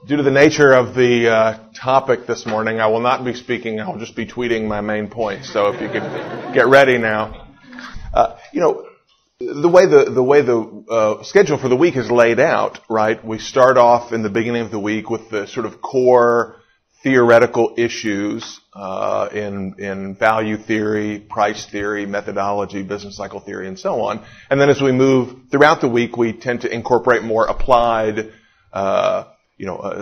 Due to the nature of the topic this morning, I will not be speaking. I'll just be tweeting my main points. So if you could get ready now. The way the schedule for the week is laid out, right? We start off in the beginning of the week with the sort of core theoretical issues in value theory, price theory, methodology, business cycle theory, and so on. And then as we move throughout the week, we tend to incorporate more applied,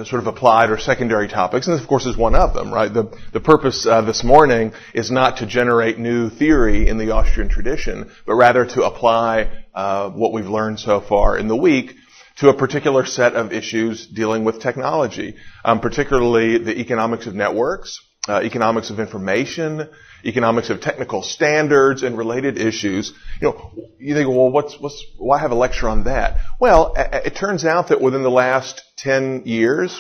sort of applied or secondary topics. And this, of course, is one of them, right? The purpose this morning is not to generate new theory in the Austrian tradition, but rather to apply what we've learned so far in the week to a particular set of issues dealing with technology, particularly the economics of networks, economics of information, economics of technical standards, and related issues. You think, well, why have a lecture on that? Well, it turns out that within the last 10 years,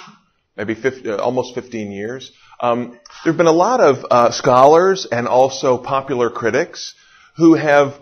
maybe almost 15 years, there have been a lot of scholars and also popular critics who have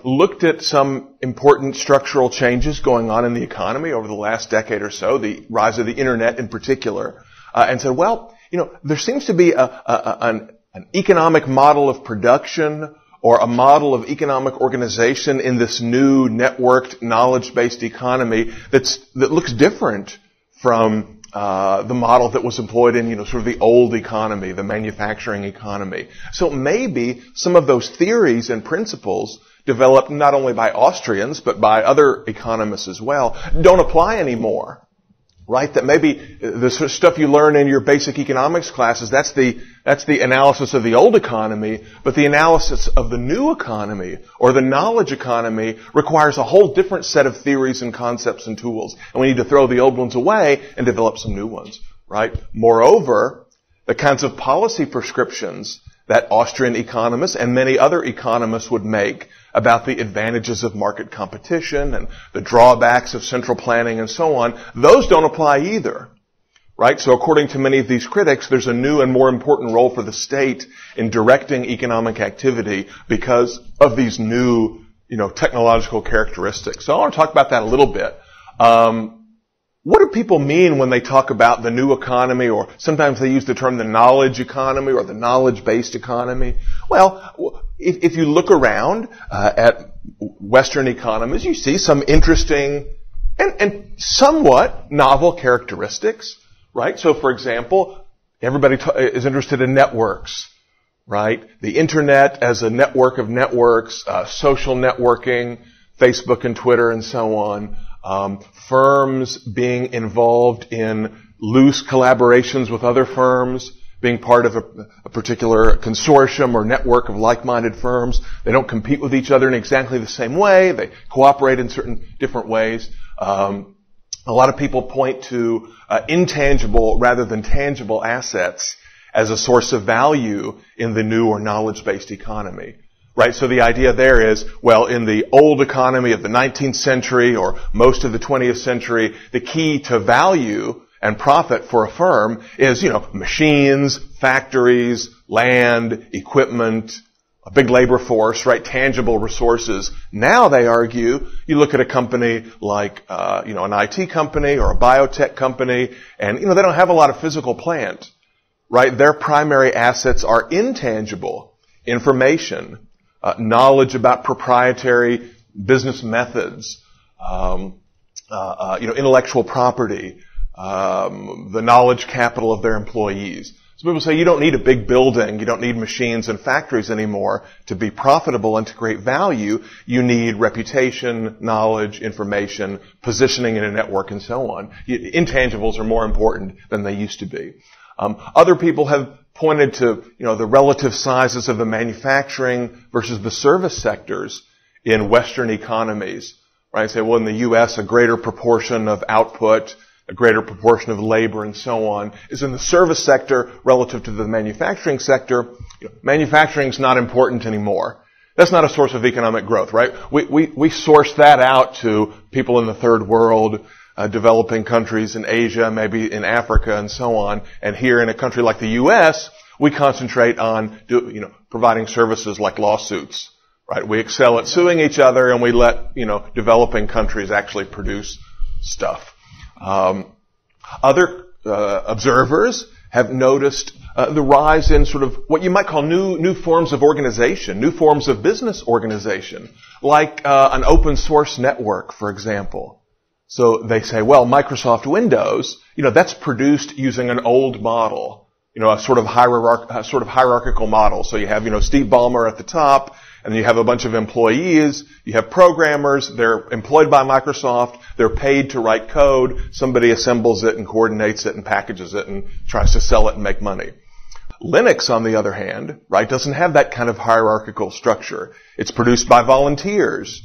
looked at some important structural changes going on in the economy over the last decade or so, the rise of the internet in particular, and said, well, there seems to be an economic model of production or a model of economic organization in this new networked, knowledge-based economy that looks different from the model that was employed in, sort of the old economy, the manufacturing economy. So maybe some of those theories and principles developed not only by Austrians, but by other economists as well, don't apply anymore, right? That maybe the sort of stuff you learn in your basic economics classes, that's the analysis of the old economy, but the analysis of the new economy or the knowledge economy requires a whole different set of theories and concepts and tools. And we need to throw the old ones away and develop some new ones, right? Moreover, the kinds of policy prescriptions that Austrian economists and many other economists would make about the advantages of market competition and the drawbacks of central planning and so on, those don't apply either, right? So according to many of these critics, there's a new and more important role for the state in directing economic activity because of these new, technological characteristics. So I want to talk about that a little bit. What do people mean when they talk about the new economy, or sometimes they use the term the knowledge economy or the knowledge-based economy? Well, if you look around at Western economies, you see some interesting and somewhat novel characteristics, right? So, for example, everybody is interested in networks, right? The internet as a network of networks, social networking, Facebook and Twitter and so on. Firms being involved in loose collaborations with other firms, being part of a particular consortium or network of like-minded firms. They don't compete with each other in exactly the same way. They cooperate in certain different ways. A lot of people point to intangible rather than tangible assets as a source of value in the new or knowledge-based economy. Right, so the idea there is, well, in the old economy of the 19th century or most of the 20th century, the key to value and profit for a firm is, machines, factories, land, equipment, a big labor force, right, tangible resources. Now, they argue, you look at a company like, an IT company or a biotech company, and, they don't have a lot of physical plant, right? Their primary assets are intangible information, knowledge about proprietary business methods, intellectual property, the knowledge capital of their employees. So people say you don't need a big building, you don't need machines and factories anymore to be profitable and to create value. You need reputation, knowledge, information, positioning in a network, and so on. Intangibles are more important than they used to be. Other people have pointed to, the relative sizes of the manufacturing versus the service sectors in Western economies, right? Say, well, in the U.S., a greater proportion of output, a greater proportion of labor, and so on, is in the service sector relative to the manufacturing sector. Manufacturing is not important anymore. That's not a source of economic growth, right? We source that out to people in the third world, developing countries in Asia, maybe in Africa, and so on. And here in a country like the U.S., we concentrate on, providing services like lawsuits, right? We excel at suing each other, and we let, developing countries actually produce stuff. Other observers have noticed the rise in sort of what you might call new forms of organization, new forms of business organization, like an open source network, for example. So they say, well, Microsoft Windows, that's produced using an old model, a sort of hierarchical model. So you have, Steve Ballmer at the top, and you have a bunch of employees, you have programmers, they're employed by Microsoft, they're paid to write code, somebody assembles it and coordinates it and packages it and tries to sell it and make money. Linux, on the other hand, right, doesn't have that kind of hierarchical structure. It's produced by volunteers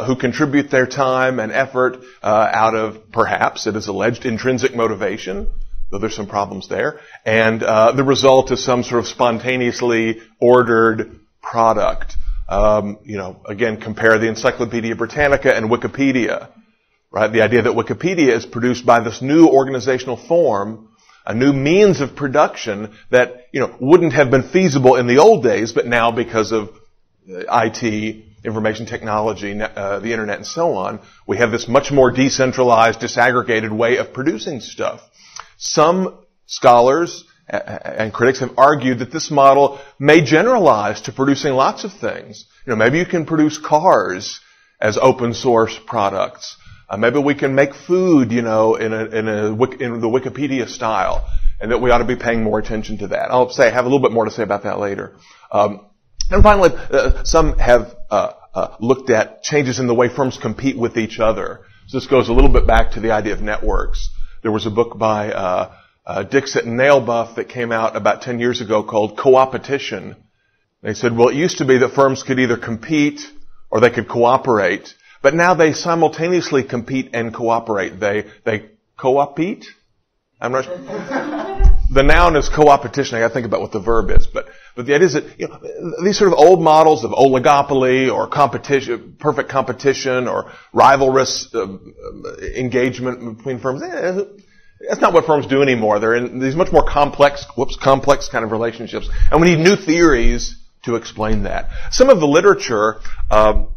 who contribute their time and effort out of, perhaps, it is alleged, intrinsic motivation, though there's some problems there, and the result is some sort of spontaneously ordered product. Again, compare the Encyclopedia Britannica and Wikipedia, right? The idea that Wikipedia is produced by this new organizational form, a new means of production that, wouldn't have been feasible in the old days, but now because of IT, information technology, the internet, and so on, we have this much more decentralized, disaggregated way of producing stuff. Some scholars and critics have argued that this model may generalize to producing lots of things. Maybe you can produce cars as open source products. Maybe we can make food, in the Wikipedia style, and that we ought to be paying more attention to that. I'll have a little bit more to say about that later. And finally, some have looked at changes in the way firms compete with each other. So this goes a little bit back to the idea of networks. There was a book by Dixit and Nailbuff that came out about 10 years ago called Co-opetition. They said, well, it used to be that firms could either compete or they could cooperate, but now they simultaneously compete and cooperate. They co-opete? I'm not sure. The noun is co-opetition. I got to think about what the verb is, but the idea is that these sort of old models of oligopoly or competition, perfect competition, or rivalrous engagement between firms. That's not what firms do anymore. They're in these much more complex kind of relationships, and we need new theories to explain that. Some of the literature. So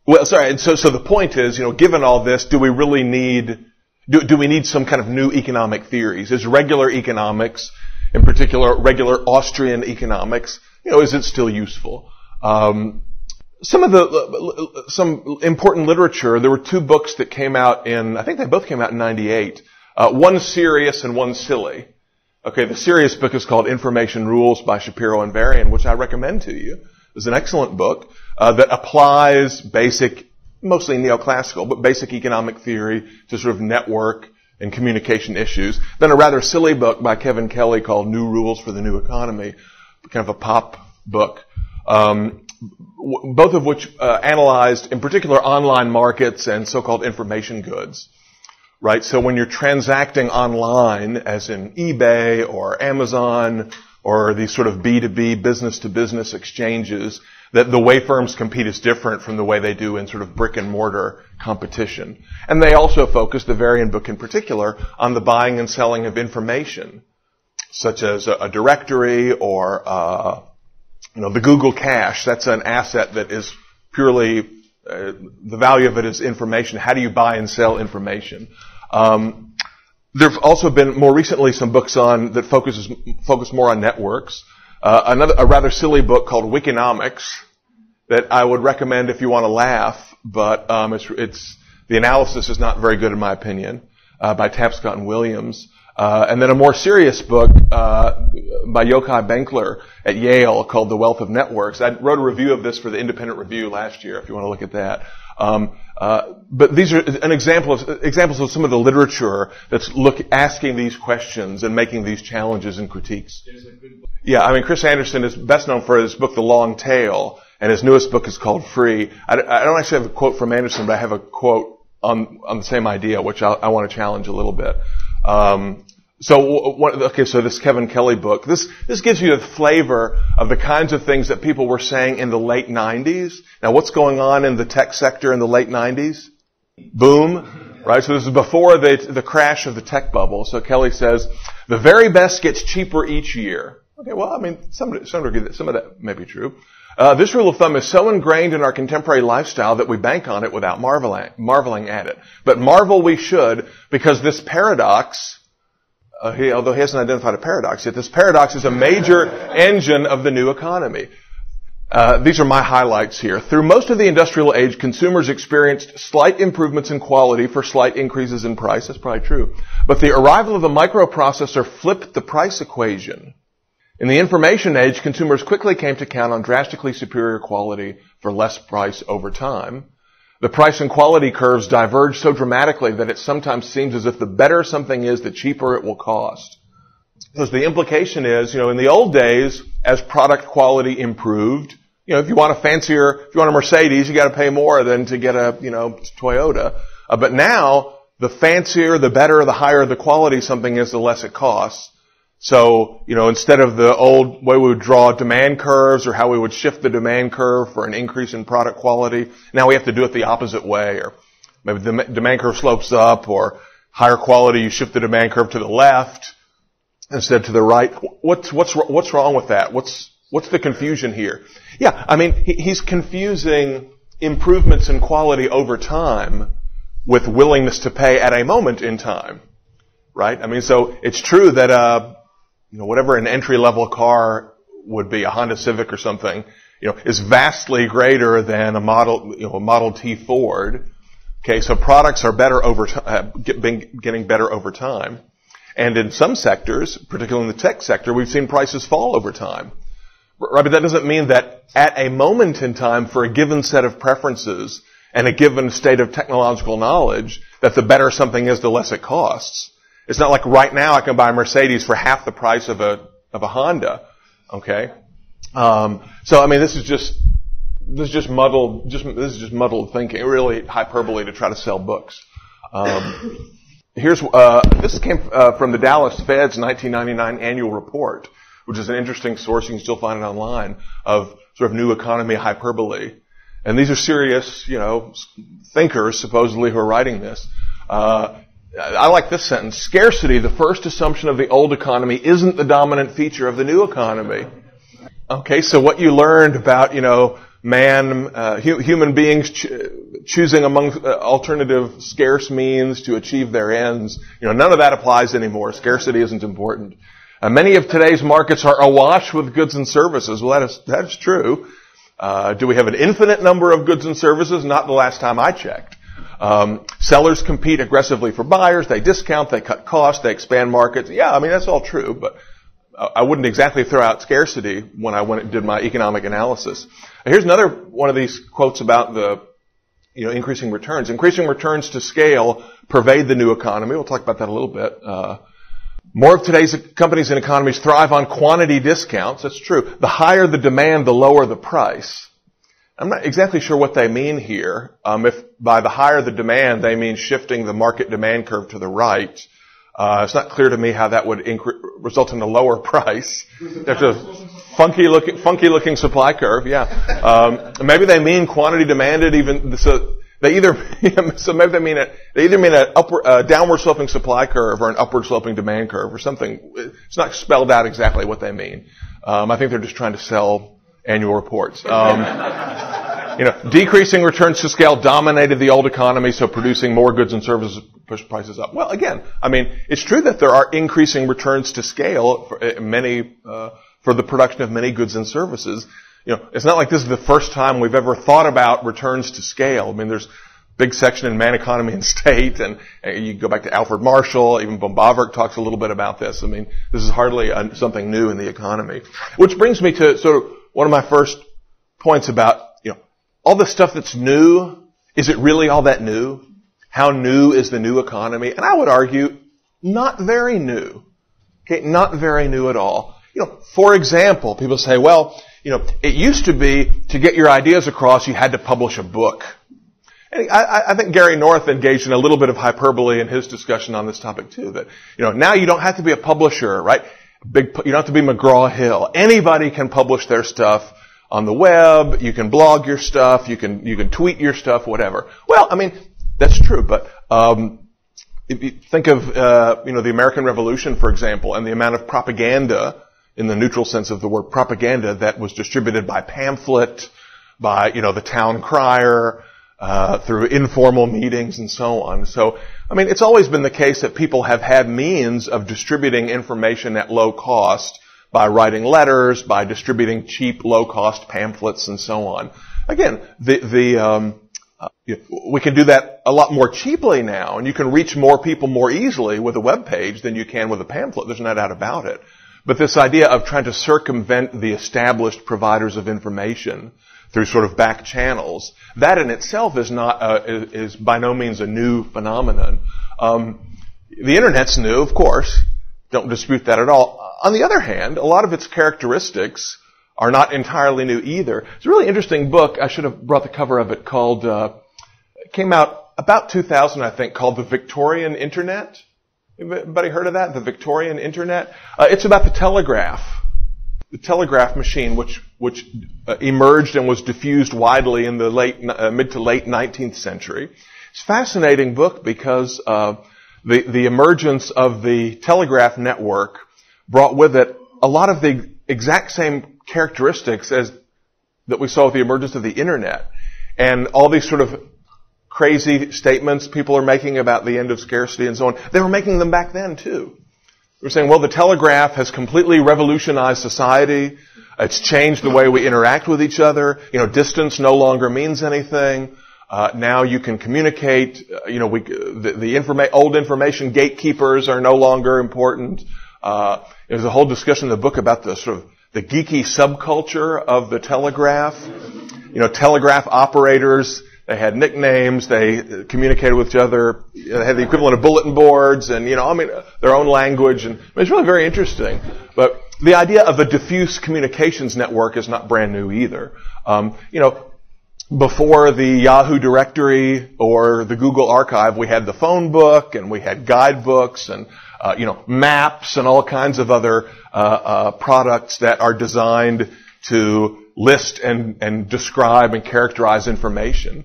the point is, given all this, do we really need? Do we need some kind of new economic theories? Is regular economics, in particular regular Austrian economics, is it still useful? Some important literature, there were two books that came out I think they both came out in 98. One serious and one silly. Okay, the serious book is called Information Rules by Shapiro and Varian, which I recommend to you. It's an excellent book that applies mostly neoclassical, but basic economic theory to sort of network and communication issues. Then a rather silly book by Kevin Kelly called New Rules for the New Economy, kind of a pop book, both of which analyzed, in particular, online markets and so-called information goods. Right? So when you're transacting online, as in eBay or Amazon or these sort of B2B, business-to-business exchanges, that the way firms compete is different from the way they do in sort of brick-and-mortar competition. And they also focus, the Varian book in particular, on the buying and selling of information, such as a directory or, the Google cache. That's an asset that is purely, the value of it is information. How do you buy and sell information? There have also been more recently some books that focus more on networks. A rather silly book called Wikinomics that I would recommend if you want to laugh, but the analysis is not very good in my opinion, by Tapscott and Williams. And then a more serious book by Yochai Benkler at Yale called The Wealth of Networks. I wrote a review of this for the Independent Review last year, if you want to look at that. But these are examples of some of the literature that's asking these questions and making these challenges and critiques. Yeah, Chris Anderson is best known for his book, The Long Tail, and his newest book is called Free. I don't actually have a quote from Anderson, but I have a quote on the same idea, which I want to challenge a little bit. So this Kevin Kelly book, this gives you a flavor of the kinds of things that people were saying in the late 90s. Now, what's going on in the tech sector in the late 90s? Boom, right? So this is before the crash of the tech bubble. So Kelly says, the very best gets cheaper each year. Okay, well, some of that may be true. This rule of thumb is so ingrained in our contemporary lifestyle that we bank on it without marveling at it. But marvel we should, because this paradox, although he hasn't identified a paradox yet, this paradox is a major engine of the new economy. These are my highlights here. Through most of the industrial age, consumers experienced slight improvements in quality for slight increases in price. That's probably true. But the arrival of the microprocessor flipped the price equation. In the information age, consumers quickly came to count on drastically superior quality for less price over time. The price and quality curves diverge so dramatically that it sometimes seems as if the better something is, the cheaper it will cost. Because the implication is, in the old days, as product quality improved, if you want a Mercedes, you got to pay more than to get a, Toyota. But now, the fancier, the better, the higher the quality something is, the less it costs. So, instead of the old way we would draw demand curves or how we would shift the demand curve for an increase in product quality, now we have to do it the opposite way, or maybe the demand curve slopes up, or higher quality, you shift the demand curve to the left instead to the right. What's wrong with that? What's the confusion here? Yeah, he's confusing improvements in quality over time with willingness to pay at a moment in time, right? So it's true that, whatever an entry-level car would be, a Honda Civic or something, is vastly greater than a Model T Ford. Okay, so products are better getting better over time. And in some sectors, particularly in the tech sector, we've seen prices fall over time. Right, but that doesn't mean that at a moment in time for a given set of preferences and a given state of technological knowledge, that the better something is, the less it costs. It's not like right now I can buy a Mercedes for half the price of a Honda. Okay? This is just muddled thinking, really hyperbole to try to sell books. This came from the Dallas Fed's 1999 annual report, which is an interesting source. You can still find it online, of sort of new economy hyperbole. And these are serious, thinkers supposedly who are writing this. I like this sentence. Scarcity, the first assumption of the old economy, isn't the dominant feature of the new economy. Okay, so what you learned about, human beings choosing among alternative scarce means to achieve their ends, none of that applies anymore. Scarcity isn't important. Many of today's markets are awash with goods and services. Well, that is true. Do we have an infinite number of goods and services? Not the last time I checked. Sellers compete aggressively for buyers. They discount. They cut costs. They expand markets. Yeah, that's all true, but I wouldn't exactly throw out scarcity when I went and did my economic analysis. Here's another one of these quotes about the, increasing returns. Increasing returns to scale pervade the new economy. We'll talk about that a little bit. More of today's companies and economies thrive on quantity discounts. That's true. The higher the demand, the lower the price. I'm not exactly sure what they mean here. If by the higher the demand, they mean shifting the market demand curve to the right. It's not clear to me how that would result in a lower price. There's a funky looking supply curve. Yeah. Maybe they mean quantity demanded even, so they either, so maybe they either mean a downward sloping supply curve or an upward sloping demand curve or something. It's not spelled out exactly what they mean. I think they're just trying to sell annual reports. Decreasing returns to scale dominated the old economy, so producing more goods and services pushed prices up. Well, again, it's true that there are increasing returns to scale for the production of many goods and services. It's not like this is the first time we've ever thought about returns to scale. There's a big section in Man, Economy, and State, and you go back to Alfred Marshall, even boehm-bawerk talks a little bit about this. This is hardly something new in the economy. Which brings me to sort of one of my first points about, all the stuff that's new, is it really all that new? How new is the new economy? And I would argue, not very new. Okay, not very new at all. For example, people say, well, it used to be to get your ideas across, you had to publish a book. And I think Gary North engaged in a little bit of hyperbole in his discussion on this topic too, that, now you don't have to be a publisher, right? You don't have to be McGraw-Hill. Anybody can publish their stuff on the web. You can blog your stuff. You can tweet your stuff, whatever. Well, that's true, but, if you think of, the American Revolution, for example, and the amount of propaganda, in the neutral sense of the word propaganda, that was distributed by pamphlet, by, the town crier, through informal meetings and so on. So, it's always been the case that people have had means of distributing information at low cost by writing letters, by distributing cheap, low-cost pamphlets and so on. Again, we can do that a lot more cheaply now, and you can reach more people more easily with a web page than you can with a pamphlet. There's no doubt about it. But this idea of trying to circumvent the established providers of information through sort of back channels, that in itself is by no means a new phenomenon. The Internet's new, of course. Don't dispute that at all. On the other hand, a lot of its characteristics are not entirely new either. It's a really interesting book. I should have brought the cover of it, called, it came out about 2000, I think, called The Victorian Internet. Anybody heard of that? The Victorian Internet? It's about the telegraph machine, which emerged and was diffused widely in the mid to late 19th century. It's a fascinating book because the emergence of the telegraph network brought with it a lot of the exact same characteristics as that we saw with the emergence of the Internet. And all these sort of crazy statements people are making about the end of scarcity and so on, they were making them back then too. They were saying, well, the telegraph has completely revolutionized society. It's changed the way we interact with each other. Distance no longer means anything. Now you can communicate. Old information gatekeepers are no longer important. There's a whole discussion in the book about the sort of the geeky subculture of the telegraph. Telegraph operators, they had nicknames, they communicated with each other, they had the equivalent of bulletin boards and, their own language, and it's really very interesting. But the idea of a diffuse communications network is not brand new either. Before the Yahoo directory or the Google archive, we had the phone book and we had guidebooks and maps and all kinds of other products that are designed to list and describe and characterize information.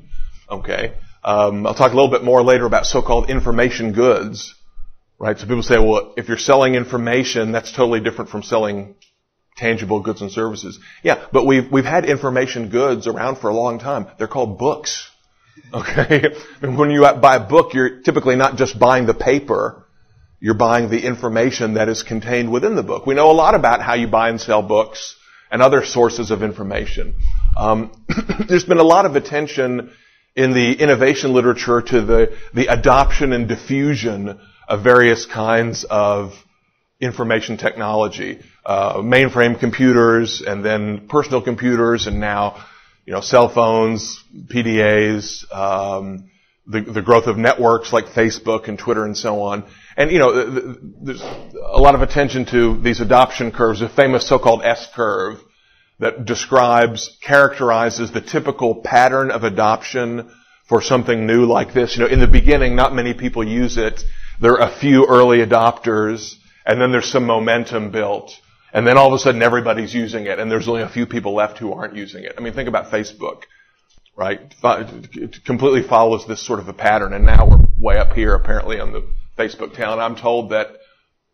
Okay, I'll talk a little bit more later about so-called information goods, right? So people say, well, if you're selling information, that's totally different from selling tangible goods and services. Yeah, but we've had information goods around for a long time. They're called books. Okay, and when you buy a book, you're typically not just buying the paper. You're buying the information that is contained within the book. We know a lot about how you buy and sell books and other sources of information. There's been a lot of attention in the innovation literature to the adoption and diffusion of various kinds of information technology. Mainframe computers and then personal computers and now, cell phones, PDAs, the growth of networks like Facebook and Twitter and so on. And, there's a lot of attention to these adoption curves, a famous so-called S-curve that characterizes the typical pattern of adoption for something new like this. In the beginning, not many people use it. There are a few early adopters, and then there's some momentum built. And then all of a sudden everybody's using it, and there's only a few people left who aren't using it. Think about Facebook, right? It completely follows this sort of a pattern, and now we're way up here apparently on the Facebook tail. And I'm told that,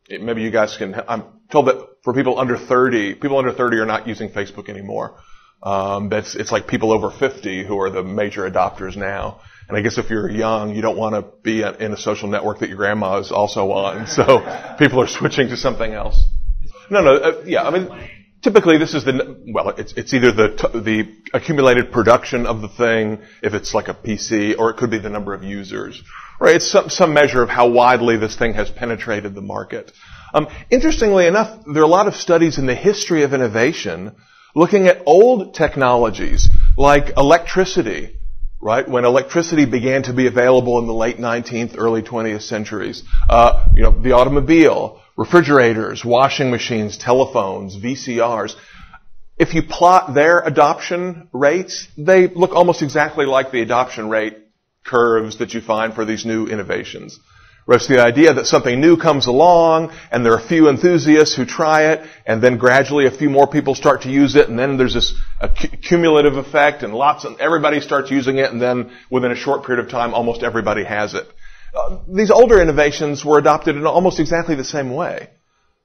maybe you guys I'm told that for people under 30 are not using Facebook anymore. It's like people over 50 who are the major adopters now. And I guess if you're young, you don't want to be in a social network that your grandma is also on. So people are switching to something else. Typically this is it's either the accumulated production of the thing, if it's like a PC, or it could be the number of users. Right? It's some measure of how widely this thing has penetrated the market. Interestingly enough, there are a lot of studies in the history of innovation looking at old technologies like electricity, right? When electricity began to be available in the late 19th, early 20th centuries. The automobile, refrigerators, washing machines, telephones, VCRs. If you plot their adoption rates, they look almost exactly like the adoption rate curves that you find for these new innovations. It's the idea that something new comes along, and there are a few enthusiasts who try it, and then gradually a few more people start to use it, and then there's this cumulative effect, and everybody starts using it, and then within a short period of time, almost everybody has it. These older innovations were adopted in almost exactly the same way.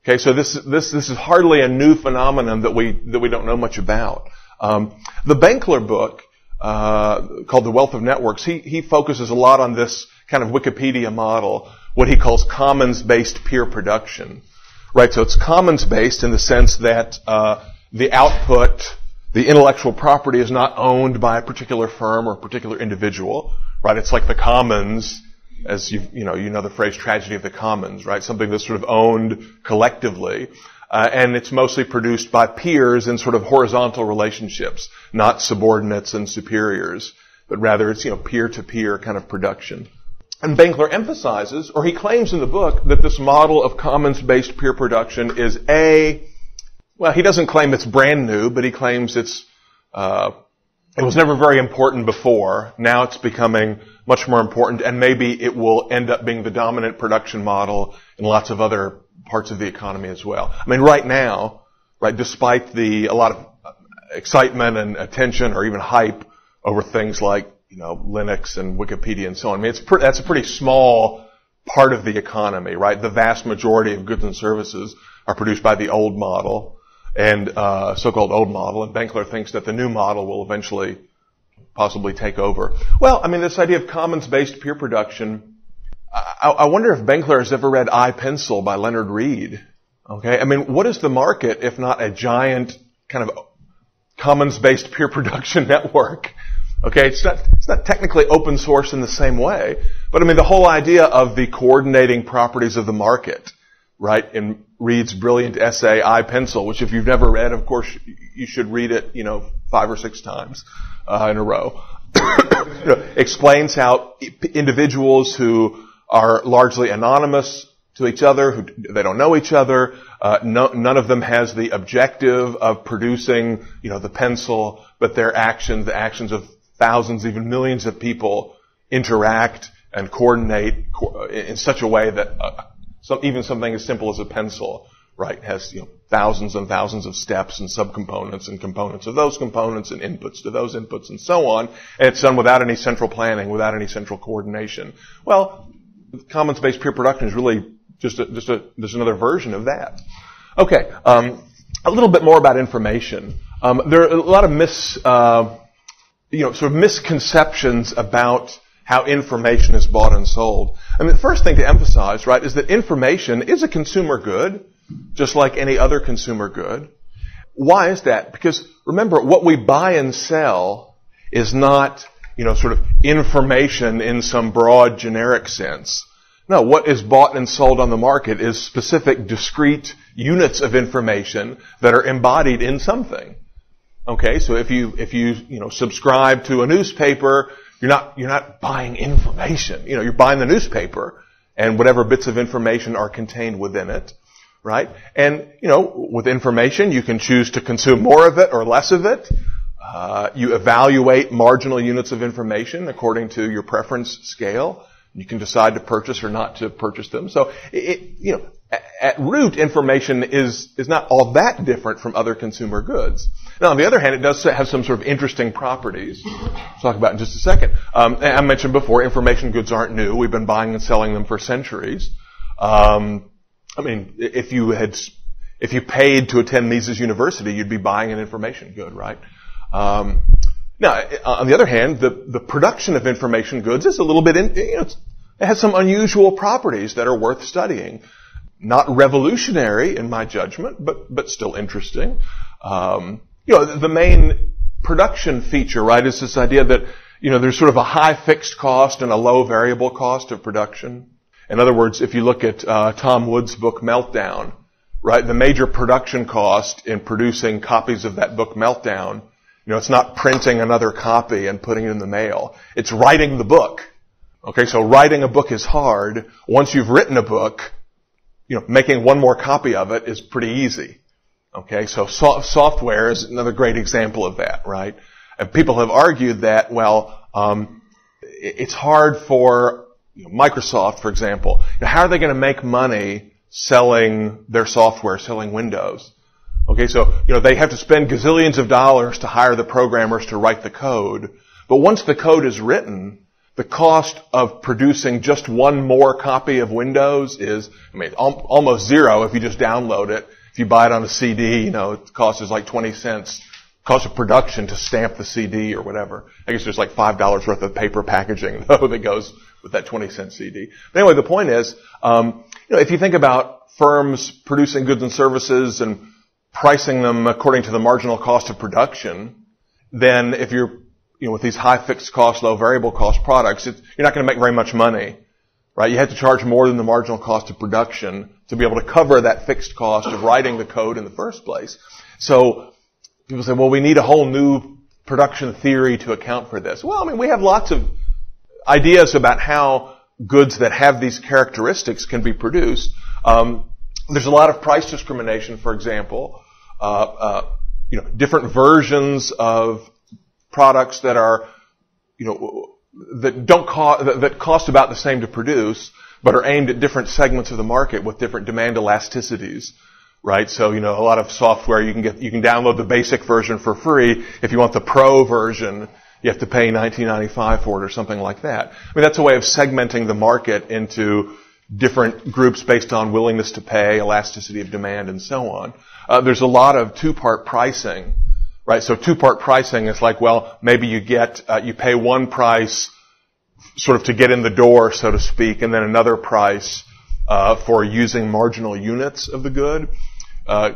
Okay, so this is hardly a new phenomenon that we don't know much about. The Benkler book, called The Wealth of Networks, he focuses a lot on this kind of Wikipedia model, what he calls commons-based peer production. Right, so it's commons-based in the sense that the output, the intellectual property is not owned by a particular firm or a particular individual. Right, it's like the commons, as you know the phrase tragedy of the commons, right? Something that's sort of owned collectively. And it's mostly produced by peers in sort of horizontal relationships, not subordinates and superiors, but rather it's, peer-to-peer kind of production. And Benkler emphasizes, or he claims in the book, that this model of commons-based peer production is he doesn't claim it's brand new, but he claims it was never very important before. Now it's becoming much more important, and maybe it will end up being the dominant production model in lots of other parts of the economy as well. I mean, right now, right, despite a lot of excitement and attention or even hype over things like, Linux and Wikipedia and so on, I mean, that's a pretty small part of the economy, right? The vast majority of goods and services are produced by the old model and so-called old model, and Benkler thinks that the new model will eventually possibly take over. Well, I mean, this idea of commons-based peer production, I wonder if Benkler has ever read I, Pencil by Leonard Read. Okay, I mean, what is the market if not a giant kind of commons-based peer production network? Okay, it's not technically open source in the same way, but I mean, the whole idea of the coordinating properties of the market, right, in Read's brilliant essay, I, Pencil, which if you've never read, of course, you should read it, 5 or 6 times in a row, explains how individuals who are largely anonymous to each other, who they don't know each other, none of them has the objective of producing, the pencil, but their actions, the actions of thousands, even millions of people interact and coordinate in such a way that even something as simple as a pencil, right, has thousands and thousands of steps and subcomponents and components of those components and inputs to those inputs and so on, and it's done without any central planning, without any central coordination. Well, commons-based peer production is really just another version of that. Okay, a little bit more about information. There are a lot of misconceptions about how information is bought and sold. I mean, the first thing to emphasize, right, is that information is a consumer good, just like any other consumer good. Why is that? Because remember, what we buy and sell is not, sort of information in some broad generic sense. No, what is bought and sold on the market is specific discrete units of information that are embodied in something. Okay, so if you subscribe to a newspaper, you're not buying information. You're buying the newspaper and whatever bits of information are contained within it, right? And, with information, you can choose to consume more of it or less of it. You evaluate marginal units of information according to your preference scale. You can decide to purchase or not to purchase them. So, at root, information is not all that different from other consumer goods. Now, on the other hand, it does have some sort of interesting properties. We'll talk about in just a second. I mentioned before, information goods aren't new. We've been buying and selling them for centuries. I mean, if you paid to attend Mises University, you'd be buying an information good, right? Now, on the other hand, the production of information goods is a little bit, it has some unusual properties that are worth studying. Not revolutionary in my judgment, but still interesting. The main production feature, right, is this idea that, there's sort of a high fixed cost and a low variable cost of production. In other words, if you look at Tom Wood's book Meltdown, right, the major production cost in producing copies of that book Meltdown, it's not printing another copy and putting it in the mail. It's writing the book. Okay, so writing a book is hard. Once you've written a book, making one more copy of it is pretty easy. Okay, so software is another great example of that, right? And people have argued that, it's hard for Microsoft, for example. How are they going to make money selling their software, selling Windows? Okay, so, they have to spend gazillions of dollars to hire the programmers to write the code. But once the code is written, the cost of producing just one more copy of Windows is, almost zero if you just download it. If you buy it on a CD, the cost is like 20 cents. Cost of production to stamp the CD or whatever. I guess there's like $5 worth of paper packaging, though, that goes with that 20-cent CD. But anyway, the point is, if you think about firms producing goods and services and pricing them according to the marginal cost of production, then if you're, with these high fixed cost, low variable cost products, you're not going to make very much money, right? You have to charge more than the marginal cost of production to be able to cover that fixed cost of writing the code in the first place. So people say, well, we need a whole new production theory to account for this. Well, we have lots of ideas about how goods that have these characteristics can be produced. There's a lot of price discrimination, for example. Different versions of products that are, that cost about the same to produce, but are aimed at different segments of the market with different demand elasticities. Right? So, a lot of software you can download the basic version for free. If you want the pro version, you have to pay $19.95 for it or something like that. That's a way of segmenting the market into different groups based on willingness to pay, elasticity of demand, and so on. There's a lot of two-part pricing, right? So two-part pricing is like, well, maybe you pay one price sort of to get in the door, so to speak, and then another price for using marginal units of the good.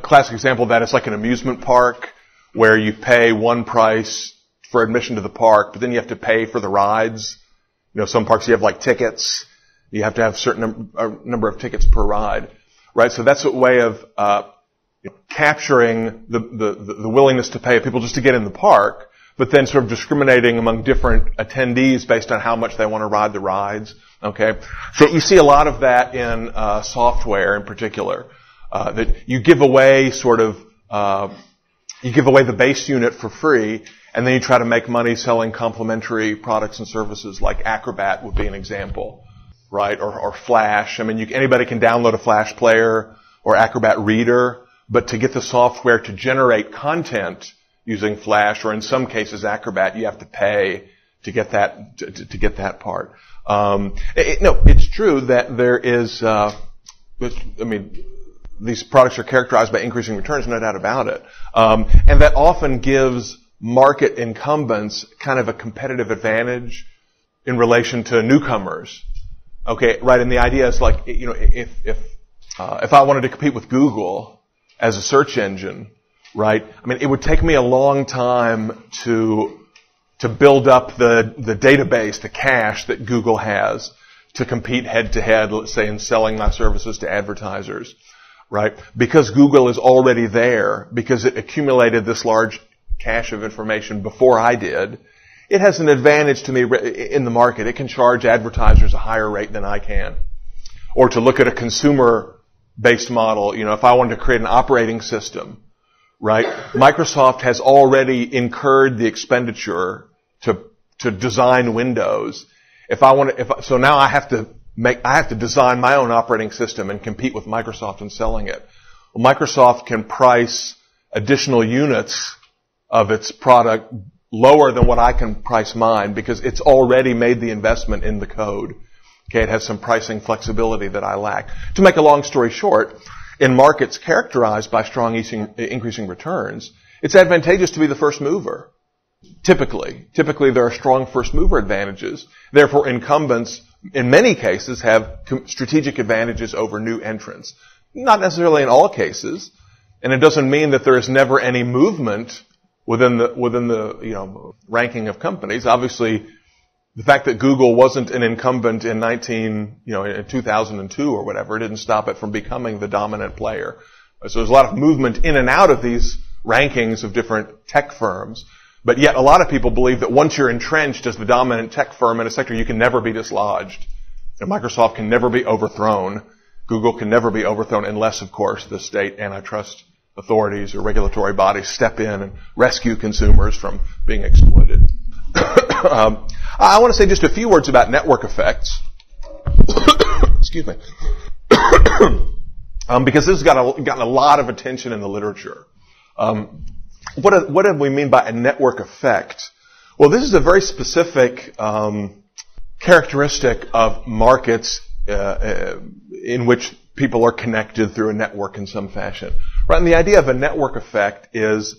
Classic example of that is like an amusement park where you pay one price for admission to the park, but then you have to pay for the rides. Some parks you have like tickets. You have to have a certain number of tickets per ride, right? So that's a way of capturing the willingness to pay of people just to get in the park, but then sort of discriminating among different attendees based on how much they want to ride the rides. Okay, so you see a lot of that in software in particular. That you give away the base unit for free, and then you try to make money selling complementary products and services like Acrobat would be an example, right? Or Flash. Anybody can download a Flash player or Acrobat Reader, but to get the software to generate content using Flash, or in some cases Acrobat, you have to pay to get that to get that part. It's true that there is. These products are characterized by increasing returns, no doubt about it. And that often gives market incumbents kind of a competitive advantage in relation to newcomers. Okay, right? And the idea is like, if I wanted to compete with Google as a search engine, right? It would take me a long time to build up the database, the cache that Google has to compete head to head, let's say, in selling my services to advertisers. Right? Because Google is already there, because it accumulated this large cache of information before I did, it has an advantage to me in the market. It can charge advertisers a higher rate than I can. Or to look at a consumer-based model, if I wanted to create an operating system, right? Microsoft has already incurred the expenditure to design Windows. So now I have to design my own operating system and compete with Microsoft in selling it. Well, Microsoft can price additional units of its product lower than what I can price mine because it's already made the investment in the code. Okay, it has some pricing flexibility that I lack. To make a long story short, in markets characterized by strong increasing returns, it's advantageous to be the first mover. Typically, there are strong first mover advantages. Therefore, incumbents, in many cases, have strategic advantages over new entrants. Not necessarily in all cases, and it doesn't mean that there is never any movement within the ranking of companies. Obviously, the fact that Google wasn't an incumbent in 2002 or whatever didn't stop it from becoming the dominant player. So there's a lot of movement in and out of these rankings of different tech firms. But yet a lot of people believe that once you're entrenched as the dominant tech firm in a sector, you can never be dislodged. And Microsoft can never be overthrown. Google can never be overthrown unless, of course, the state antitrust authorities or regulatory bodies step in and rescue consumers from being exploited. I want to say just a few words about network effects. Excuse me. Because this has gotten a lot of attention in the literature. What do we mean by a network effect? Well, this is a very specific characteristic of markets in which people are connected through a network in some fashion. Right? And the idea of a network effect is,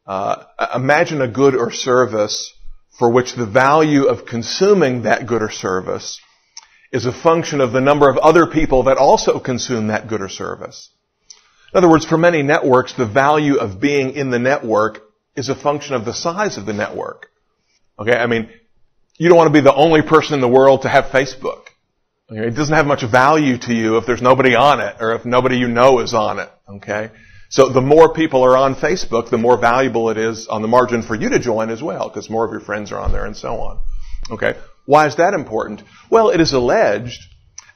imagine a good or service for which the value of consuming that good or service is a function of the number of other people that also consume that good or service. In other words, for many networks, the value of being in the network is a function of the size of the network. Okay, I mean, you don't want to be the only person in the world to have Facebook. Okay? It doesn't have much value to you if there's nobody on it or if nobody you know is on it. Okay? So the more people are on Facebook, the more valuable it is on the margin for you to join as well, because more of your friends are on there and so on. Okay? Why is that important? Well, it is alleged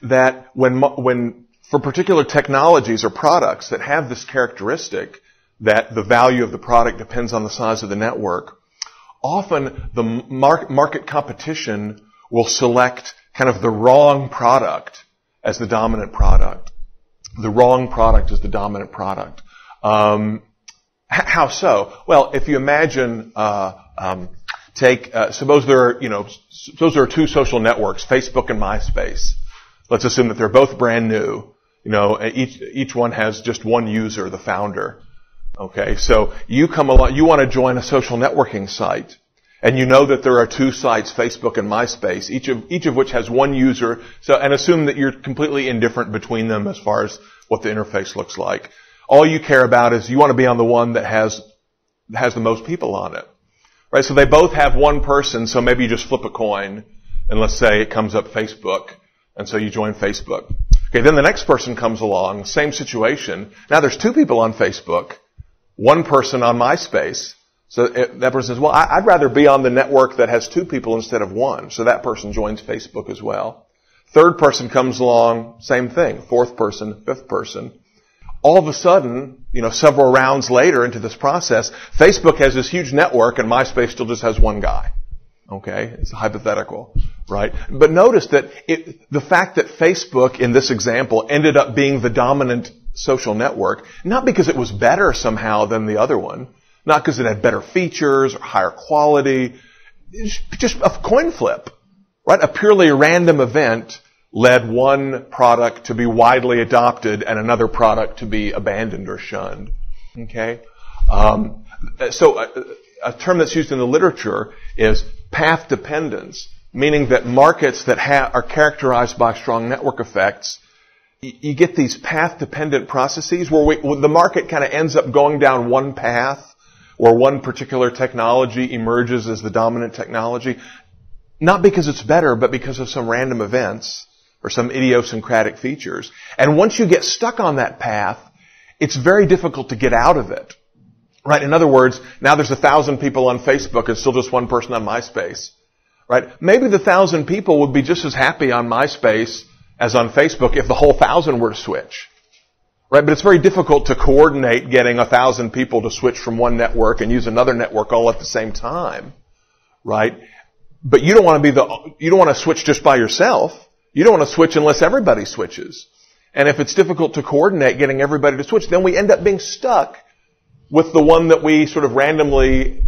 that when for particular technologies or products that have this characteristic that the value of the product depends on the size of the network, often the market competition will select kind of the wrong product as the dominant product. The wrong product is the dominant product. How so? Well, if you imagine, suppose there are two social networks, Facebook and MySpace. Let's assume that they're both brand new. Each one has just one user, the founder. Okay, so you come along, you want to join a social networking site, and you know that there are two sites, Facebook and MySpace, each of which has one user. So, and assume that you're completely indifferent between them as far as what the interface looks like. All you care about is you want to be on the one that has the most people on it. Right? So they both have one person, so maybe you just flip a coin, and let's say it comes up Facebook, and so you join Facebook. Okay, then the next person comes along, same situation. Now there's two people on Facebook, one person on MySpace. So that person says, well, I'd rather be on the network that has two people instead of one. So that person joins Facebook as well. Third person comes along, same thing. Fourth person, fifth person. All of a sudden, several rounds later into this process, Facebook has this huge network and MySpace still just has one guy. Okay? It's hypothetical, right? But notice that the fact that Facebook, in this example, ended up being the dominant social network, not because it was better somehow than the other one, not because it had better features or higher quality, it's just a coin flip, right? A purely random event led one product to be widely adopted and another product to be abandoned or shunned. Okay? So a term that's used in the literature is path dependence, meaning that markets that are characterized by strong network effects, you get these path-dependent processes where the market kind of ends up going down one path where one particular technology emerges as the dominant technology, not because it's better, but because of some random events or some idiosyncratic features. And once you get stuck on that path, it's very difficult to get out of it. Right? In other words, now there's 1,000 people on Facebook and still just one person on MySpace. Right? Maybe the 1,000 people would be just as happy on MySpace as on Facebook if the whole 1,000 were to switch. Right? But it's very difficult to coordinate getting 1,000 people to switch from one network and use another network all at the same time. Right? But you don't want to switch just by yourself. You don't want to switch unless everybody switches. And if it's difficult to coordinate getting everybody to switch, then we end up being stuck with the one that we sort of randomly,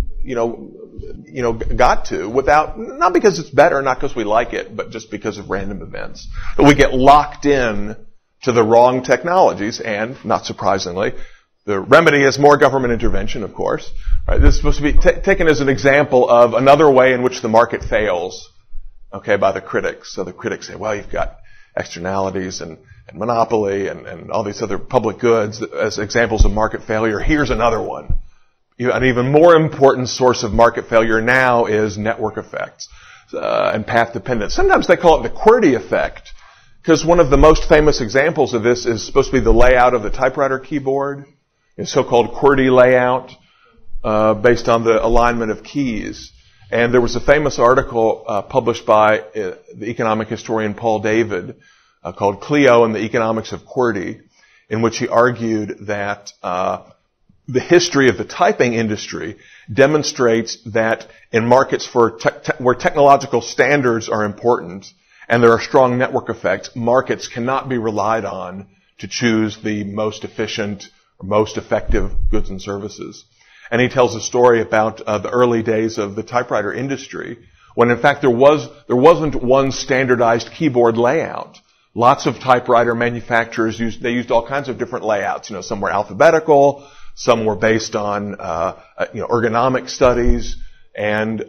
got to without, not because it's better, not because we like it, but just because of random events. But we get locked in to the wrong technologies, and, not surprisingly, the remedy is more government intervention, of course. Right? This is supposed to be taken as an example of another way in which the market fails, okay, by the critics. So the critics say, well, you've got externalities and monopoly and all these other public goods as examples of market failure. Here's another one. An even more important source of market failure now is network effects and path dependence. Sometimes they call it the QWERTY effect, because one of the most famous examples of this is supposed to be the layout of the typewriter keyboard, a so-called QWERTY layout based on the alignment of keys. And there was a famous article published by the economic historian Paul David called Clio and the Economics of QWERTY, in which he argued that the history of the typing industry demonstrates that in markets where technological standards are important and there are strong network effects, markets cannot be relied on to choose the most efficient or most effective goods and services. And he tells a story about the early days of the typewriter industry when in fact there wasn't one standardized keyboard layout. Lots of typewriter manufacturers used all kinds of different layouts. Some were alphabetical, some were based on ergonomic studies, and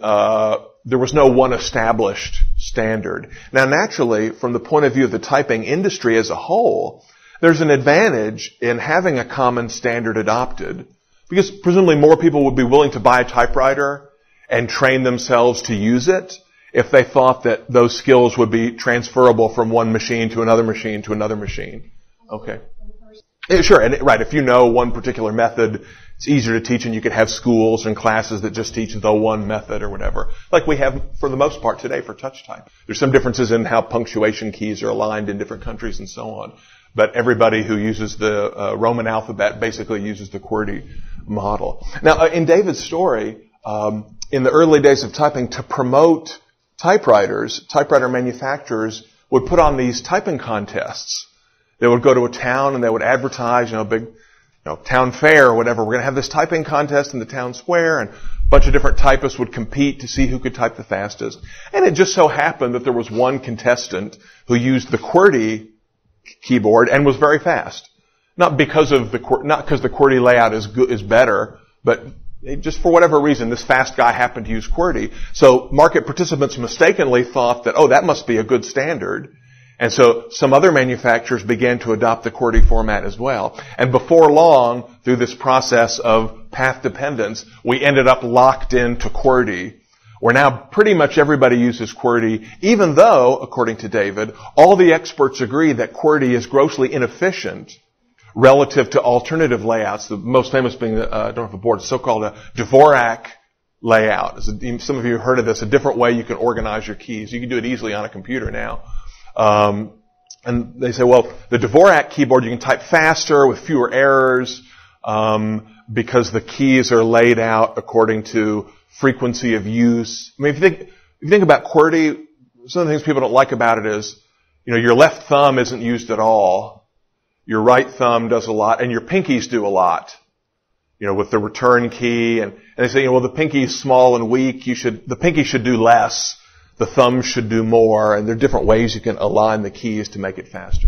there was no one established standard. Now, naturally, from the point of view of the typing industry as a whole, there's an advantage in having a common standard adopted, because presumably more people would be willing to buy a typewriter and train themselves to use it if they thought that those skills would be transferable from one machine to another machine to another machine. Okay. Yeah, sure. And right, if you know one particular method, it's easier to teach, and you could have schools and classes that just teach the one method or whatever, like we have for the most part today for touch type. There's some differences in how punctuation keys are aligned in different countries and so on. But everybody who uses the Roman alphabet basically uses the QWERTY model. Now, in David's story, in the early days of typing, to promote typewriters, typewriter manufacturers would put on these typing contests. They would go to a town and they would advertise, a big town fair or whatever. We're going to have this typing contest in the town square, and a bunch of different typists would compete to see who could type the fastest. And it just so happened that there was one contestant who used the QWERTY keyboard and was very fast. Not because the QWERTY layout is better, but just for whatever reason, this fast guy happened to use QWERTY. So market participants mistakenly thought that, that must be a good standard. And so some other manufacturers began to adopt the QWERTY format as well. And before long, through this process of path dependence, we ended up locked into QWERTY, where now pretty much everybody uses QWERTY, even though, according to David, all the experts agree that QWERTY is grossly inefficient relative to alternative layouts, the most famous being, I don't have a board, so-called a Dvorak layout. Some of you have heard of this, a different way you can organize your keys. You can do it easily on a computer now. And they say, well, the Dvorak keyboard, you can type faster with fewer errors, because the keys are laid out according to frequency of use. I mean, if you think about QWERTY, some of the things people don't like about it is, your left thumb isn't used at all. Your right thumb does a lot, and your pinkies do a lot. With the return key, and they say, well, the pinky's small and weak. The pinky should do less. The thumb should do more, and there are different ways you can align the keys to make it faster.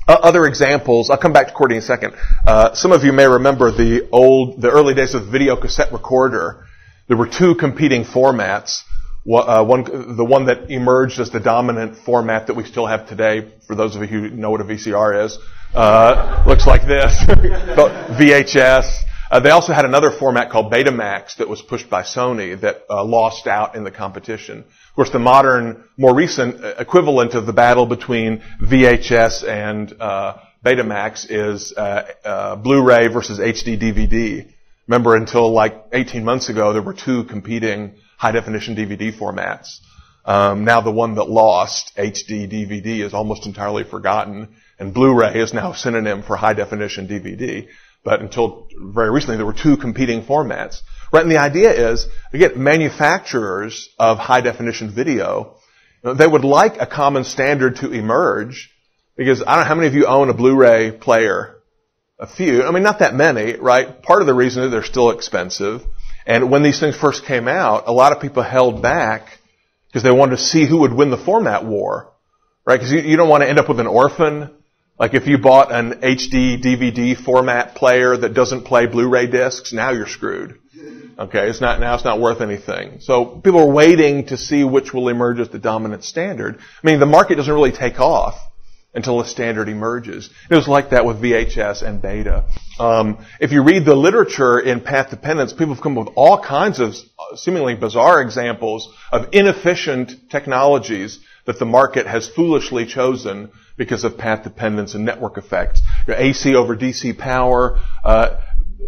Other examples, I'll come back to QWERTY in a second. Some of you may remember the early days of the video cassette recorder. There were two competing formats. The one that emerged as the dominant format that we still have today, for those of you who know what a VCR is, looks like this, VHS. They also had another format called Betamax that was pushed by Sony that lost out in the competition. Of course, the modern, more recent equivalent of the battle between VHS and Betamax is Blu-ray versus HD DVD. Remember, until like 18 months ago, there were two competing high-definition DVD formats. Now the one that lost, HD DVD, is almost entirely forgotten, and Blu-ray is now a synonym for high-definition DVD. But until very recently, there were two competing formats. Right, and the idea is, again, manufacturers of high-definition video, they would like a common standard to emerge, because I don't know how many of you own a Blu-ray player. A few. I mean, not that many, right? Part of the reason is they're still expensive. And when these things first came out, a lot of people held back because they wanted to see who would win the format war, right? Because you don't want to end up with an orphan. Like if you bought an HD DVD format player that doesn't play Blu-ray discs, now you're screwed. Okay, it's not worth anything. So people are waiting to see which will emerge as the dominant standard. I mean, the market doesn't really take off until a standard emerges. It was like that with VHS and Beta. If you read the literature in path dependence, people have come up with all kinds of seemingly bizarre examples of inefficient technologies that the market has foolishly chosen because of path dependence and network effects. AC over DC power.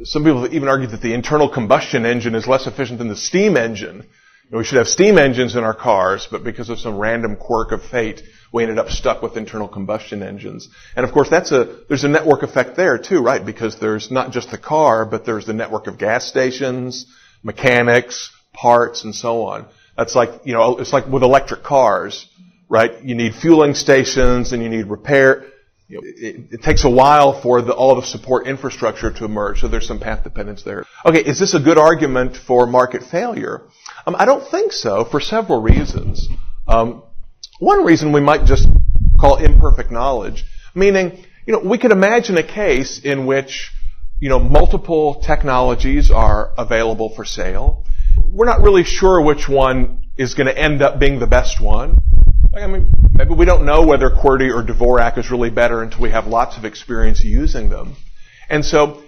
Some people have even argued that the internal combustion engine is less efficient than the steam engine. We should have steam engines in our cars, but because of some random quirk of fate, we ended up stuck with internal combustion engines. And of course, there's a network effect there too, right? Because there's not just the car, but there's the network of gas stations, mechanics, parts, and so on. That's like, it's like with electric cars, right? You need fueling stations and you need repair. It takes a while for all the support infrastructure to emerge, so there's some path dependence there. Okay, is this a good argument for market failure? I don't think so, for several reasons. One reason we might just call imperfect knowledge, meaning, we could imagine a case in which, multiple technologies are available for sale. We're not really sure which one is going to end up being the best one. Maybe we don't know whether QWERTY or Dvorak is really better until we have lots of experience using them. And so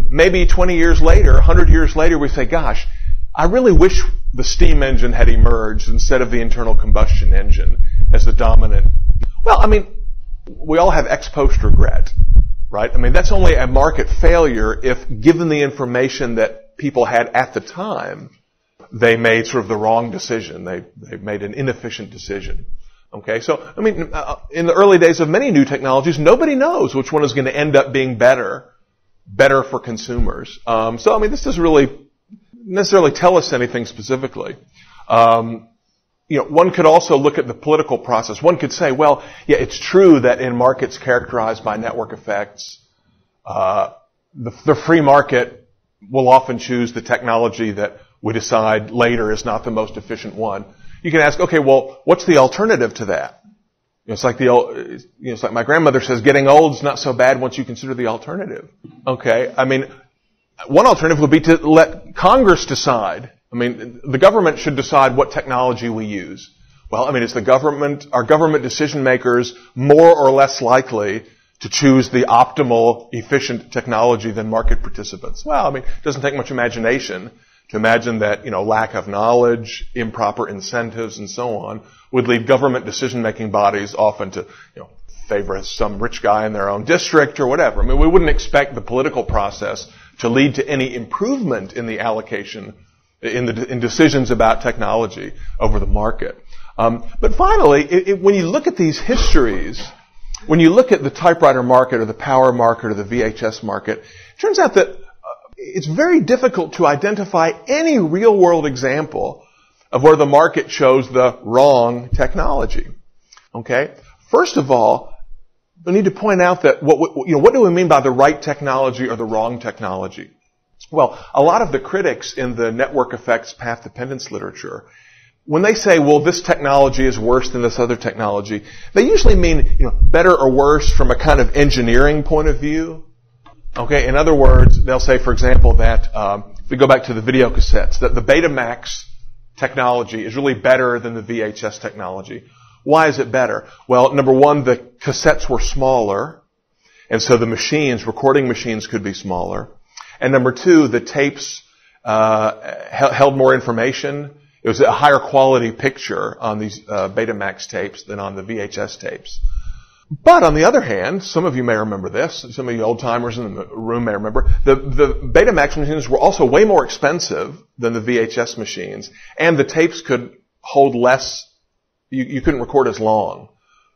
maybe 20 years later, 100 years later, we say, gosh, I really wish the steam engine had emerged instead of the internal combustion engine as the dominant. Well, we all have ex post regret, right? That's only a market failure if, given the information that people had at the time, they made sort of the wrong decision. They made an inefficient decision. Okay, so, in the early days of many new technologies, nobody knows which one is going to end up being better for consumers. This doesn't really necessarily tell us anything specifically. One could also look at the political process. One could say, well, yeah, it's true that in markets characterized by network effects, the free market will often choose the technology that we decide later is not the most efficient one. You can ask, okay, well, what's the alternative to that? It's like my grandmother says, getting old is not so bad once you consider the alternative. Okay, one alternative would be to let Congress decide. The government should decide what technology we use. Well, is are government decision makers more or less likely to choose the optimal, efficient technology than market participants? Well, it doesn't take much imagination to imagine that, lack of knowledge, improper incentives, and so on would lead government decision-making bodies often to, favor some rich guy in their own district or whatever. We wouldn't expect the political process to lead to any improvement in the allocation, in decisions about technology over the market. But finally, when you look at these histories, when you look at the typewriter market or the power market or the VHS market, it turns out that it's very difficult to identify any real-world example of where the market chose the wrong technology. Okay? First of all, we need to point out that what do we mean by the right technology or the wrong technology? Well, a lot of the critics in the network effects path dependence literature, when they say, well, this technology is worse than this other technology, they usually mean, better or worse from a kind of engineering point of view. Okay, in other words, they'll say, for example, that if we go back to the video cassettes, that the Betamax technology is really better than the VHS technology. Why is it better? Well, number one, the cassettes were smaller, and so the recording machines could be smaller. And number two, the tapes held more information. It was a higher quality picture on these Betamax tapes than on the VHS tapes. But on the other hand, some of you may remember this, some of you old-timers in the room may remember, the Betamax machines were also way more expensive than the VHS machines, and the tapes could hold less, you couldn't record as long.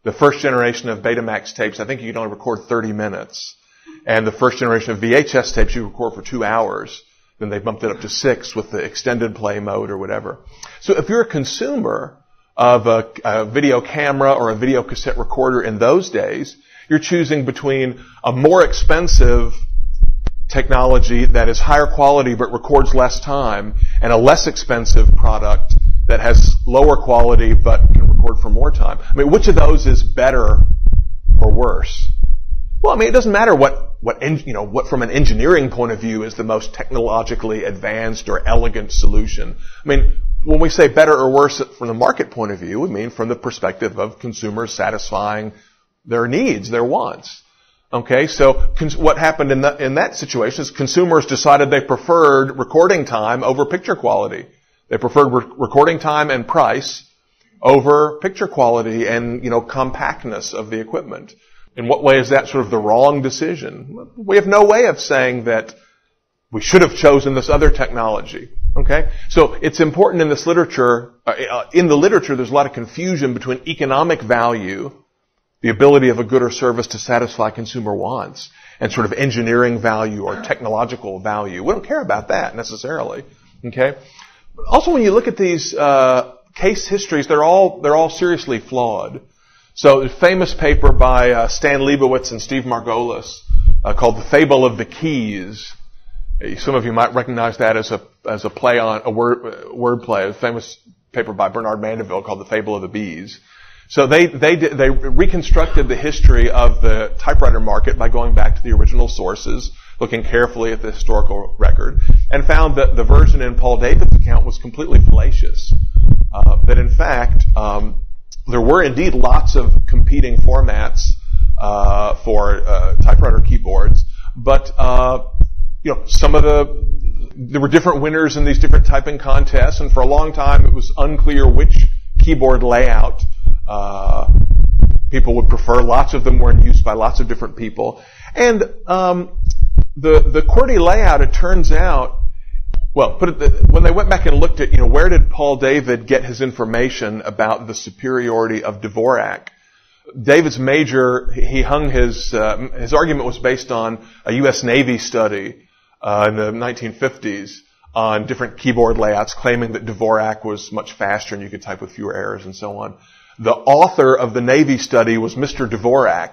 The first generation of Betamax tapes, I think you could only record 30 minutes. And the first generation of VHS tapes, you record for 2 hours. Then they bumped it up to 6 with the extended play mode or whatever. So if you're a consumer of a video camera or a video cassette recorder in those days, you're choosing between a more expensive technology that is higher quality but records less time and a less expensive product that has lower quality but can record for more time. Which of those is better or worse? Well, it doesn't matter what from an engineering point of view is the most technologically advanced or elegant solution. When we say better or worse from the market point of view, we mean from the perspective of consumers satisfying their needs, their wants. Okay, so what happened in that situation is consumers decided they preferred recording time over picture quality. They preferred recording time and price over picture quality and, compactness of the equipment. In what way is that sort of the wrong decision? We have no way of saying that we should have chosen this other technology. Okay? So it's important in this literature, in the literature there's a lot of confusion between economic value, the ability of a good or service to satisfy consumer wants, and sort of engineering value or technological value. We don't care about that necessarily. Okay? Also, when you look at these case histories, they're all seriously flawed. So, a famous paper by Stan Liebowitz and Steve Margolis called The Fable of the Keys Some of you might recognize that as a play on a word play, a famous paper by Bernard Mandeville called The Fable of the Bees. So they reconstructed the history of the typewriter market by going back to the original sources, looking carefully at the historical record, and found that the version in Paul David's account was completely fallacious. That in fact, there were indeed lots of competing formats for typewriter keyboards, but there were different winners in these different typing contests, and for a long time it was unclear which keyboard layout people would prefer. Lots of them were in use by lots of different people. And the QWERTY layout, it turns out, when they went back and looked at, where did Paul David get his information about the superiority of Dvorak? David's he hung his argument was based on a U.S. Navy study in the 1950s on different keyboard layouts, claiming that Dvorak was much faster and you could type with fewer errors and so on. The author of the Navy study was Mr. Dvorak,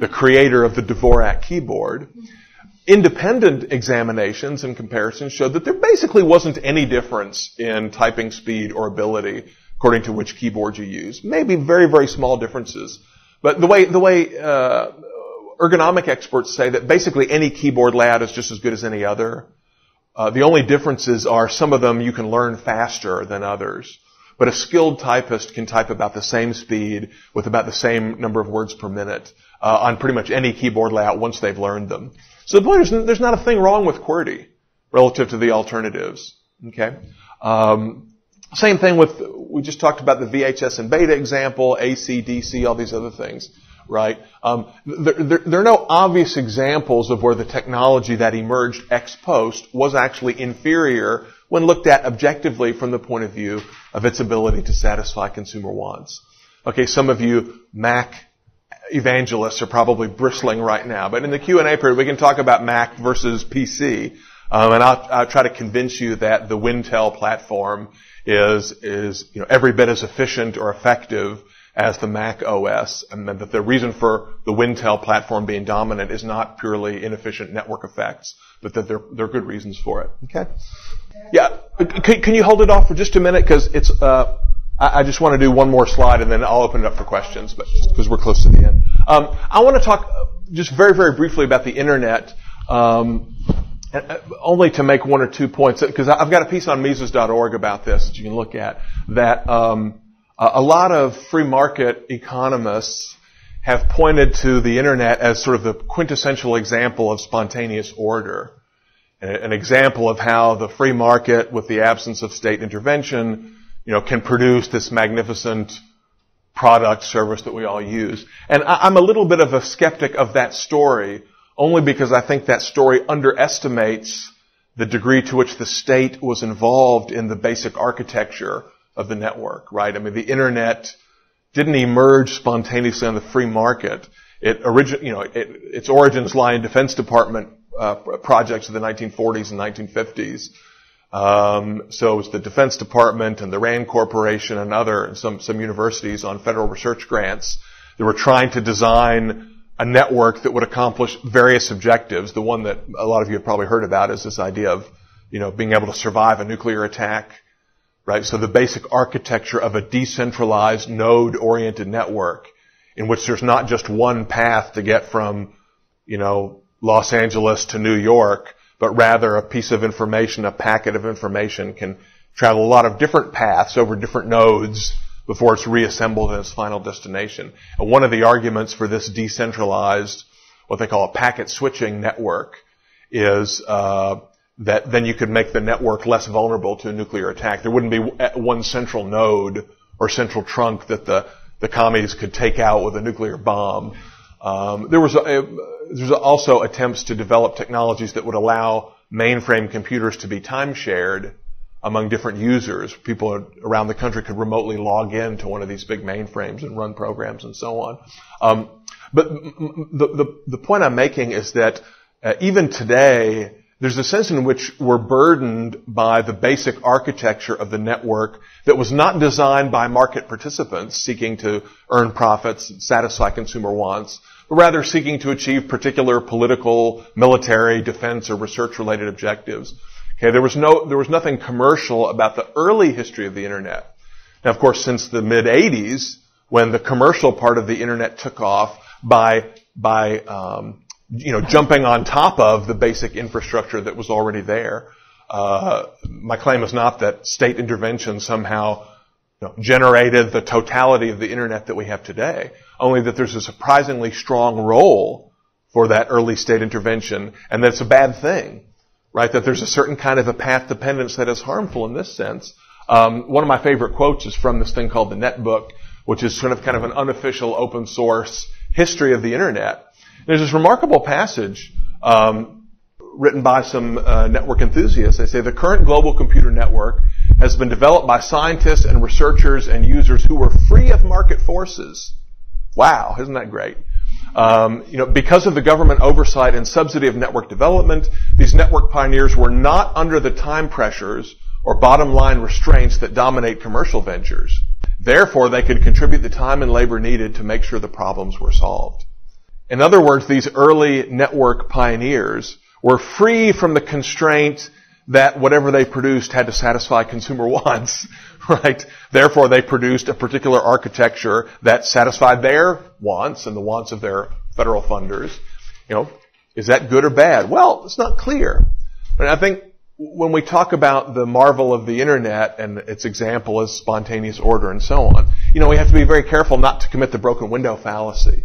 the creator of the Dvorak keyboard. Independent examinations and comparisons showed that there basically wasn't any difference in typing speed or ability according to which keyboard you use. Maybe very, very small differences. But the way ergonomic experts say that basically any keyboard layout is just as good as any other. The only differences are some of them you can learn faster than others. But a skilled typist can type about the same speed with about the same number of words per minute on pretty much any keyboard layout once they've learned them. So the point is, there's not a thing wrong with QWERTY relative to the alternatives. Okay. Same thing we just talked about the VHS and beta example, AC, DC, all these other things, right? There are no obvious examples of where the technology that emerged ex post was actually inferior when looked at objectively from the point of view of its ability to satisfy consumer wants. Okay, some of you Mac evangelists are probably bristling right now, but in the Q&A period we can talk about Mac versus PC, and I'll try to convince you that the Wintel platform is every bit as efficient or effective as the Mac OS, and that the reason for the Wintel platform being dominant is not purely inefficient network effects, but that there are good reasons for it. Okay? Yeah. Can you hold it off for just a minute? Because it's I just want to do one more slide and then I'll open it up for questions, but because we're close to the end. I want to talk just very, very briefly about the internet, only to make one or 2 points, because I've got a piece on Mises.org about this that you can look at, that a lot of free market economists have pointed to the internet as sort of the quintessential example of spontaneous order. An example of how the free market, with the absence of state intervention, can produce this magnificent product, service that we all use. And I'm a little bit of a skeptic of that story, only because I think that story underestimates the degree to which the state was involved in the basic architecture of the network, right? I mean, the internet didn't emerge spontaneously on the free market. Its origins lie in Defense Department projects of the 1940s and 1950s. So it was the Defense Department and the RAND Corporation and some universities on federal research grants that were trying to design a network that would accomplish various objectives. The one that a lot of you have probably heard about is this idea of, being able to survive a nuclear attack, right? So the basic architecture of a decentralized node-oriented network in which there's not just one path to get from, Los Angeles to New York, but rather a piece of information, a packet of information can travel a lot of different paths over different nodes before it's reassembled in its final destination. And one of the arguments for this decentralized, what they call a packet switching network, is that then you could make the network less vulnerable to a nuclear attack. There wouldn't be one central node or central trunk that the commies could take out with a nuclear bomb. There's also attempts to develop technologies that would allow mainframe computers to be time-shared among different users. People around the country could remotely log in to one of these big mainframes and run programs and so on. But the point I'm making is that even today, there's a sense in which we're burdened by the basic architecture of the network that was not designed by market participants seeking to earn profits and satisfy consumer wants, but rather seeking to achieve particular political, military, defense, or research-related objectives. Okay, there was nothing commercial about the early history of the Internet. Now, of course, since the mid-'80s, when the commercial part of the Internet took off by jumping on top of the basic infrastructure that was already there. My claim is not that state intervention somehow generated the totality of the Internet that we have today, only that there's a surprisingly strong role for that early state intervention, and that it's a bad thing, right? That there's a certain kind of a path dependence that is harmful in this sense. One of my favorite quotes is from this thing called the Netbook, which is kind of an unofficial open source history of the Internet. There's this remarkable passage written by some network enthusiasts. They say the current global computer network has been developed by scientists and researchers and users who were free of market forces. Wow, isn't that great? Because of the government oversight and subsidy of network development, these network pioneers were not under the time pressures or bottom line restraints that dominate commercial ventures. Therefore, they could contribute the time and labor needed to make sure the problems were solved. In other words, these early network pioneers were free from the constraint that whatever they produced had to satisfy consumer wants, right? Therefore, they produced a particular architecture that satisfied their wants and the wants of their federal funders. Is that good or bad? Well, it's not clear. And I think when we talk about the marvel of the Internet and its example as spontaneous order and so on, we have to be very careful not to commit the broken window fallacy.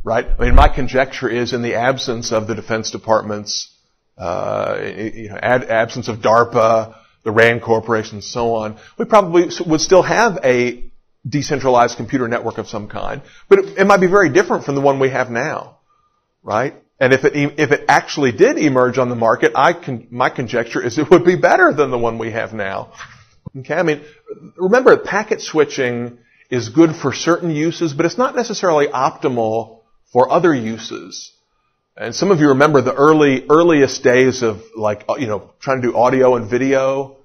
Right? I mean, my conjecture is in the absence of the Defense Department's, absence of DARPA, the RAND Corporation, and so on, we probably would still have a decentralized computer network of some kind, but it might be very different from the one we have now, right? And if it actually did emerge on the market, my conjecture is it would be better than the one we have now. Okay? I mean, remember, packet switching is good for certain uses, but it's not necessarily optimal for other uses. And some of you remember the earliest days of trying to do audio and video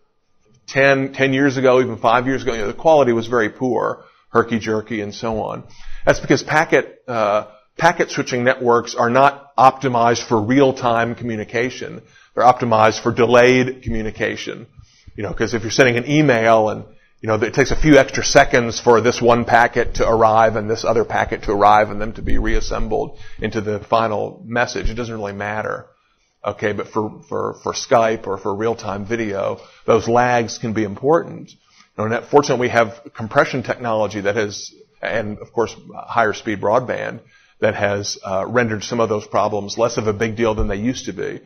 10 years ago, even 5 years ago. The quality was very poor, herky-jerky and so on. That's because packet switching networks are not optimized for real-time communication. They're optimized for delayed communication. Because if you're sending an email and it takes a few extra seconds for this one packet to arrive and this other packet to arrive and them to be reassembled into the final message. It doesn't really matter. Okay, but for Skype or for real-time video, those lags can be important. Fortunately, we have compression technology that has, and of course, higher speed broadband that has rendered some of those problems less of a big deal than they used to be.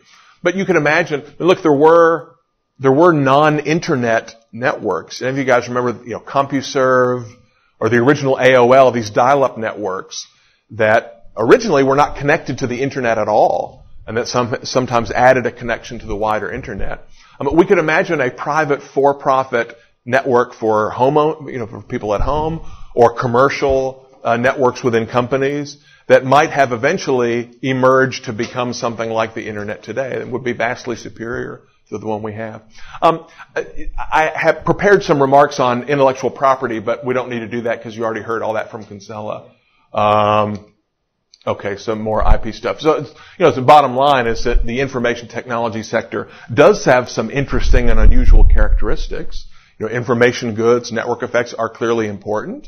But you can imagine, look, there were non-internet networks. Any of you guys remember, CompuServe or the original AOL, these dial-up networks that originally were not connected to the internet at all, and that sometimes added a connection to the wider internet. We could imagine a private for-profit network for for people at home, or commercial networks within companies that might have eventually emerged to become something like the internet today. It would be vastly superior to the one we have. I have prepared some remarks on intellectual property, but we don't need to do that because you already heard all that from Kinsella. Okay, some more IP stuff. So, the bottom line is that the information technology sector does have some interesting and unusual characteristics. Information goods, network effects are clearly important,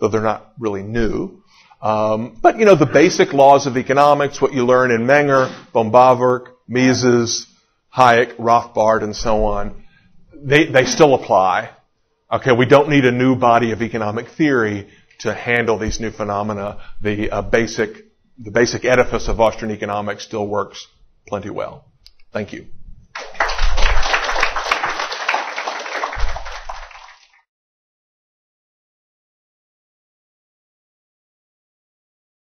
though they're not really new. But the basic laws of economics, what you learn in Menger, boehm-bawerk, Mises, Hayek, Rothbard, and so on, they still apply. Okay, we don't need a new body of economic theory to handle these new phenomena. The basic edifice of Austrian economics still works plenty well. Thank you.